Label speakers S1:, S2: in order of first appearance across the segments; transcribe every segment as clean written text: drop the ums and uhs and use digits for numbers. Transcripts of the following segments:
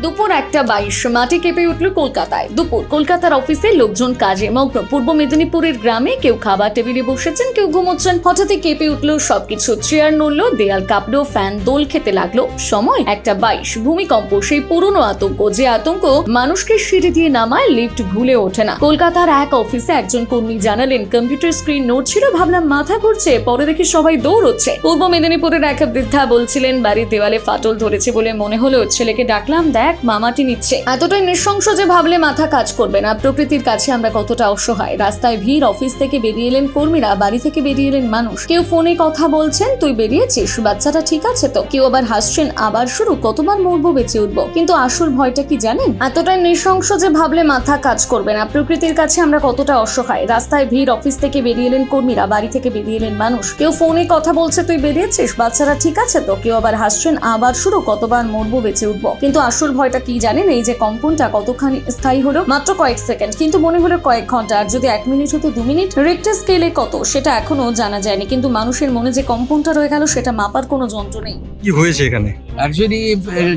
S1: দুপুর 1:22 মাটি কেঁপে উঠল কলকাতায়। দুপুর কলকাতার অফিসে লোকজন কাজে মগ্ন। পূর্ব মেদিনীপুরের গ্রামে কেউ খাবার টেবিলে বসেছেন, কেউ ঘুমোচ্ছেন। হঠাৎই কেঁপে উঠল সবকিছু। চেয়ার নড়লো, দেয়াল কাঁপলো, ফ্যান দোল খেতে লাগলো। সময় 1:22। ভূমিকম্প, সেই পুরনো আতঙ্ক, যে আতঙ্ক মানুষকে সিঁড়ি দিয়ে নামায়, লিফট ভুলে ওঠে না। কলকাতার এক অফিসে একজন কর্মী জানালেন, কম্পিউটার স্ক্রিন নড়ছিল, ভাবলাম মাথা ঘুরছে, পরে দেখি সবাই দৌড়চ্ছে। পূর্ব মেদিনীপুরের এক বৃদ্ধা বলছিলেন, বাড়ির দেওয়ালে ফাটল ধরেছে বলে মনে হলো, ছেলেকে ডাকলাম, দেখ মামাটি নিচ্ছে। এতটাই নৃশংস যে ভাবলে মাথা কাজ করবে না। প্রকৃতির কাছে আমরা কতটা অসহায়। রাস্তায় ভিড়, অফিস থেকে বেরিয়ে এলেন কর্মীরা, বাড়ি থেকে বেরিয়ে এলেন মানুষ। কেউ ফোনে কথা বলছেন, তুই বেরিয়েছিস, বাচ্চাটা ঠিক আছে তো। কেউ আবার হাসছেন, আবার শুরু, কতবার মরবো, বেঁচে উঠবো। কিন্তু আসল ভয়টা কি জানেন? এতটাই নৃশংস যে ভাবলে মাথা কাজ করবে না। প্রকৃতির কাছে আমরা কতটা অসহায়। রাস্তায় ভিড়, অফিস থেকে বেরিয়ে এলেন কর্মীরা, বাড়ি থেকে বেরিয়ে এলেন মানুষ। কেউ ফোনে কথা বলছে, তুই বেরিয়েছিস, বাচ্চারা ঠিক আছে তো। কেউ আবার হাসছেন, আবার শুরু, কতবার মরবো, বেঁচে উঠবো। কিন্তু আসল ভয়টা কি জানেন? এই যে কম্পনটা কতখানি স্থায়ী হলো, মাত্র কয়েক সেকেন্ড, কিন্তু মনে হলো কয়েক ঘন্টা। আর যদি 1 মিনিট হতো, 2 মিনিট, রিক্টার স্কেলে কত সেটা এখনো জানা যায়নি। কিন্তু মানুষের মনে যে কম্পনটা রয়ে গেল, সেটা মাপার কোনো যন্ত্র নেই।
S2: কি হয়েছে এখানে?
S3: অ্যাকচুয়ালি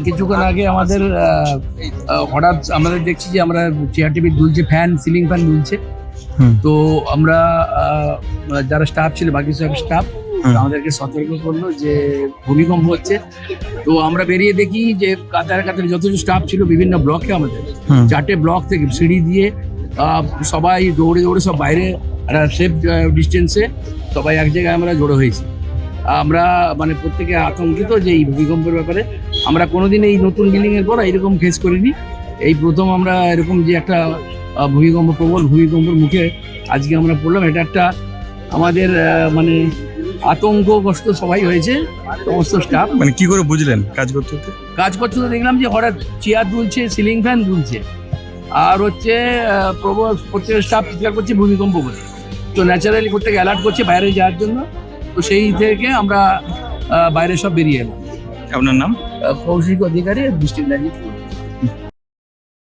S3: কিছুক্ষণ আগে আমাদের হঠাৎ আমাদের দেখছি যে আমরা চেয়ার টেবিল দুলছে, ফ্যান, সিলিং ফ্যান দুলছে। তো আমরা যারা স্টাফ ছিল, বাকি সব স্টাফ আমাদেরকে সতর্ক করলো যে ভূমিকম্প হচ্ছে। তো আমরা বেরিয়ে দেখি যে কাতার কাতার যত স্টাফ ছিল বিভিন্ন ব্লকে, আমাদের 4টে ব্লক থেকে সিঁড়ি দিয়ে সবাই দৌড়ে দৌড়ে সব বাইরে একটা সেফ ডিস্টেন্সে সবাই এক জায়গায় আমরা জড়ো হয়েছি। আমরা মানে প্রত্যেকে আতঙ্কিত যে এই ভূমিকম্পের ব্যাপারে। আমরা কোনোদিন এই নতুন বিল্ডিং এর পর এরকম ফেস করিনি। এই প্রথম আমরা এরকম যে একটা ভূমিকম্প, প্রবল ভূমিকম্পের মুখে আজকে আমরা পড়লাম। এটা একটা আমাদের মানে আতঙ্কগ্রস্ত সবাই হয়েছে, সমস্ত স্টাফ।
S2: মানে কি করে বুঝলেন কাজ করতে?
S3: কাজ করতে তো দেখলাম যে হঠাৎ চেয়ার দুলছে, সিলিং ফ্যান দুলছে, আর হচ্ছে প্রবল প্রত্যেক স্টাফ চিৎকার করছে ভূমিকম্প বলে। তো ন্যাচারালি প্রত্যেকে অ্যালার্ট করছে বাইরে যাওয়ার জন্য। তো সেই থেকে আমরা বাইরে সব বেরিয়ে এলাম।
S2: আপনার নাম?
S3: কৌশিক অধিকারী, ডিস্ট্রিক্ট ম্যাজিস্ট্রেট।